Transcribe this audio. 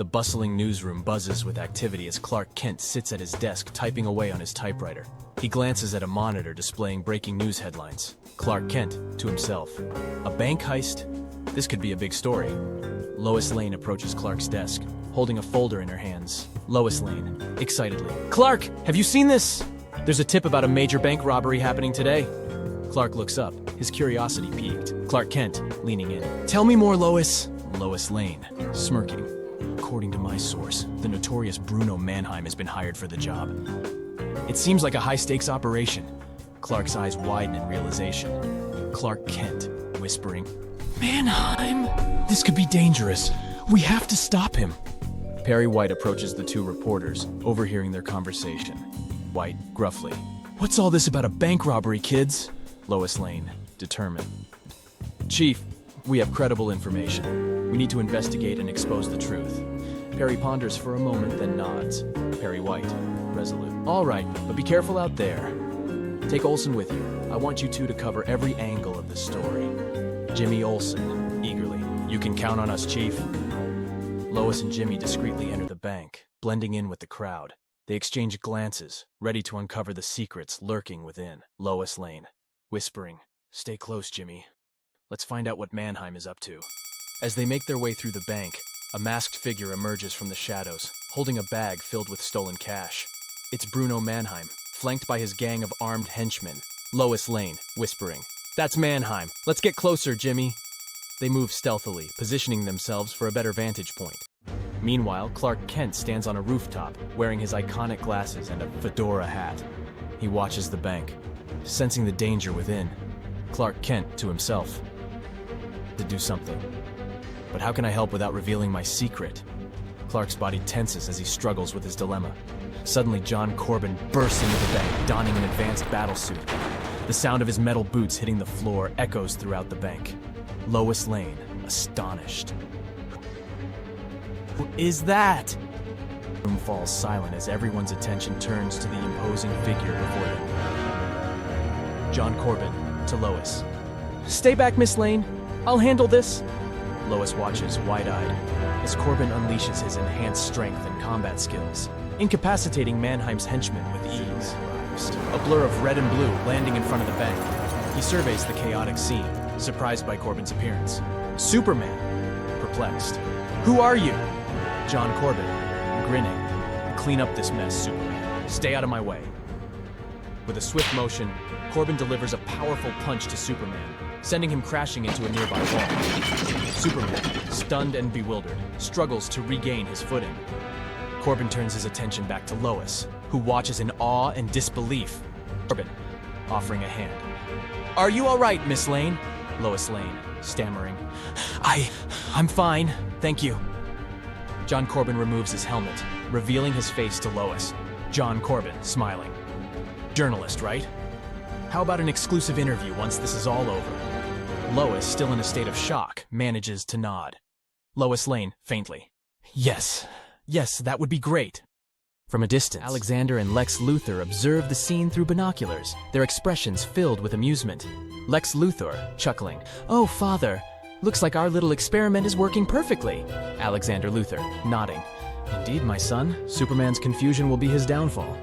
The bustling newsroom buzzes with activity as Clark Kent sits at his desk typing away on his typewriter. He glances at a monitor displaying breaking news headlines. Clark Kent, to himself. A bank heist? This could be a big story. Lois Lane approaches Clark's desk, holding a folder in her hands. Lois Lane, excitedly. Clark, have you seen this? There's a tip about a major bank robbery happening today. Clark looks up, his curiosity piqued. Clark Kent, leaning in. Tell me more, Lois. Lois Lane, smirking. According to my source, the notorious Bruno Mannheim has been hired for the job. It seems like a high-stakes operation. Clark's eyes widen in realization. Clark Kent, whispering, Mannheim! This could be dangerous. We have to stop him. Perry White approaches the two reporters, overhearing their conversation. White, gruffly, What's all this about a bank robbery, kids? Lois Lane, determined. Chief, we have credible information. We need to investigate and expose the truth. Perry ponders for a moment, then nods. Perry White, resolute. All right, but be careful out there. Take Olson with you. I want you two to cover every angle of the story. Jimmy Olson, eagerly. You can count on us, Chief. Lois and Jimmy discreetly enter the bank, blending in with the crowd. They exchange glances, ready to uncover the secrets lurking within. Lois Lane, whispering, Stay close, Jimmy. Let's find out what Mannheim is up to. As they make their way through the bank, a masked figure emerges from the shadows, holding a bag filled with stolen cash. It's Bruno Mannheim, flanked by his gang of armed henchmen. Lois Lane, whispering, That's Mannheim. Let's get closer, Jimmy. They move stealthily, positioning themselves for a better vantage point. Meanwhile, Clark Kent stands on a rooftop, wearing his iconic glasses and a fedora hat. He watches the bank, sensing the danger within. Clark Kent, to himself, to do something. But how can I help without revealing my secret? Clark's body tenses as he struggles with his dilemma. Suddenly, John Corben bursts into the bank, donning an advanced battle suit. The sound of his metal boots hitting the floor echoes throughout the bank. Lois Lane, astonished. Who is that? The room falls silent as everyone's attention turns to the imposing figure before them. John Corben, to Lois. Stay back, Miss Lane. I'll handle this. Lois watches, wide-eyed, as Corben unleashes his enhanced strength and combat skills, incapacitating Mannheim's henchmen with ease. A blur of red and blue landing in front of the bank. He surveys the chaotic scene, surprised by Corben's appearance. Superman, perplexed. Who are you? John Corben, grinning. Clean up this mess, Superman. Stay out of my way. With a swift motion, Corben delivers a powerful punch to Superman, sending him crashing into a nearby wall. Superman, stunned and bewildered, struggles to regain his footing. Corben turns his attention back to Lois, who watches in awe and disbelief. Corben, offering a hand. Are you all right, Miss Lane? Lois Lane, stammering. I'm fine, thank you. John Corben removes his helmet, revealing his face to Lois. John Corben, smiling. Journalist, right? How about an exclusive interview once this is all over? Lois, still in a state of shock, manages to nod. Lois Lane, faintly. Yes, that would be great. From a distance, Alexander and Lex Luthor observe the scene through binoculars, their expressions filled with amusement. Lex Luthor, chuckling. Oh, Father, looks like our little experiment is working perfectly. Alexander Luthor, nodding. Indeed, my son, Superman's confusion will be his downfall.